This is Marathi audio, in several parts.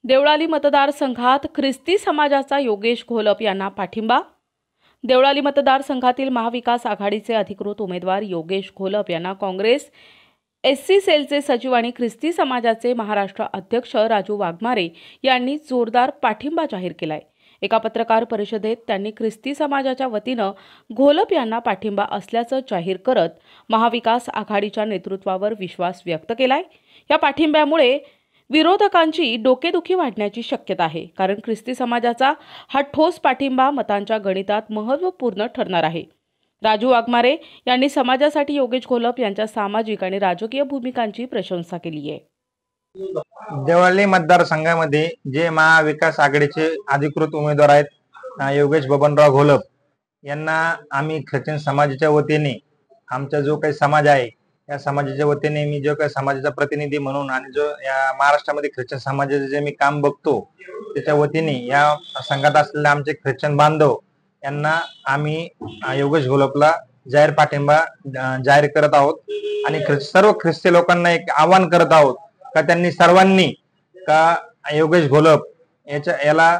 देवळाली मतदारसंघात ख्रिस्ती समाजाचा योगेश घोलप यांना पाठिंबा। देवळाली मतदारसंघातील महाविकास आघाडीचे अधिकृत उमेदवार योगेश घोलप यांना काँग्रेस एससी सेलचे सचिव आणि ख्रिस्ती समाजाचे महाराष्ट्र अध्यक्ष राजू वाघमारे यांनी जोरदार पाठिंबा जाहीर केलाय। एका पत्रकार परिषदेत त्यांनी ख्रिस्ती समाजाच्या वतीनं घोलप यांना पाठिंबा असल्याचं जाहीर करत महाविकास आघाडीच्या नेतृत्वावर विश्वास व्यक्त केलाय। या पाठिंब्यामुळे विरोधकांची डोकेदुखी वाढण्याची शक्यता आहे, कारण ख्रिस्ती समाजाचा हा ठोस पाठिंबा मतांच्या गणितात महत्त्वपूर्ण ठरणार आहे। राजू वाघमारे यांनी समाजासाठी योगेश घोलप यांच्या सामाजिक आणि राजकीय भूमिकांची प्रशंसा केली आहे। देवळाली मतदारसंघामध्ये जे महाविकास आघाडीचे अधिकृत उमेदवार आहेत योगेश बबनराव घोलप यांना आम्ही ख्रिश्चन समाजाच्या वतीने आमचा जो काही समाज आहे या समाजाच्या वतीने मी जो काही समाजाचा प्रतिनिधी म्हणून आणि जो या महाराष्ट्रामध्ये ख्रिश्चन समाजाचे जे मी काम बघतो त्याच्या वतीने या संघात असलेले आमचे ख्रिश्चन बांधव यांना आम्ही योगेश घोलपला जाहीर पाठिंबा जाहीर करत आहोत आणि सर्व ख्रिस्ती लोकांना एक आवाहन करत आहोत का त्यांनी सर्वांनी का योगेश घोलप याला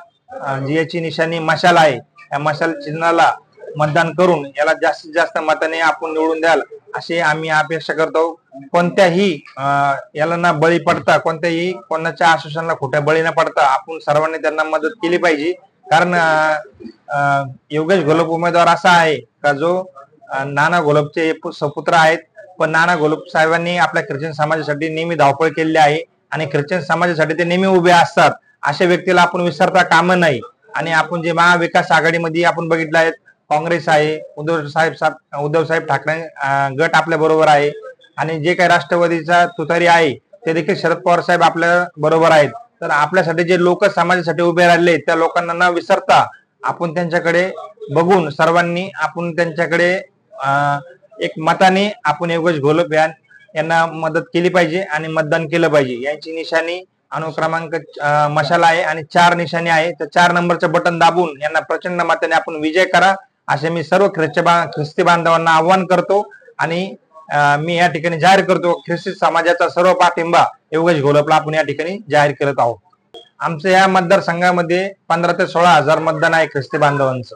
याची निशाणी मशाल आहे, या मशाल चिन्हाला मतदान करून याला जास्तीत जास्त मताने आपण निवडून द्याल असे आम्ही अपेक्षा करतो। कोणत्याही याला ना बळी पडता, कोणत्याही कोणाच्या आश्वासनाला खोट्या बळी न पडता आपण सर्वांनी त्यांना मदत केली पाहिजे। कारण योगेश घोलप उमेदवार असा आहे का जो नाना घोलपचे सपुत्र आहेत, पण नाना घोलप साहेबांनी आपल्या ख्रिश्चन समाजासाठी नेहमी धावपळ केलेली आहे आणि ख्रिश्चन समाजासाठी ते नेहमी उभे असतात। अशा व्यक्तीला आपण विसरता कामा नाही। आणि आपण जे महाविकास आघाडीमध्ये आपण बघितलं आहे, काँग्रेस आहे, उद्धव साहेब ठाकरे गट आपल्या बरोबर आहे आणि जे काही राष्ट्रवादीचा तुतारी आहे ते देखील शरद पवार साहेब आपल्या बरोबर आहेत। तर आपल्यासाठी जे लोक समाजासाठी उभे राहिले त्या लोकांना न विसरता आपण त्यांच्याकडे बघून सर्वांनी आपण त्यांच्याकडे एक मताने आपण योगेश घोलप यांना मदत केली पाहिजे आणि मतदान केलं पाहिजे। यांची निशाणी अनुक्रमांक मशाल आहे आणि 4 निशाणी आहे, तर 4 नंबरचं बटन दाबून यांना प्रचंड मताने आपण विजय करा असे मी सर्व ख्रिस्ती बांधवांना आवाहन करतो। आणि मी या ठिकाणी जाहीर करतो ख्रिस्ती समाजाचा सर्व पाठिंबा योगेश घोलपला आपण या ठिकाणी जाहीर करत आहोत। आमच्या या मतदारसंघामध्ये 15 ते 16 हजार मतदान आहे ख्रिस्ती बांधवांचं।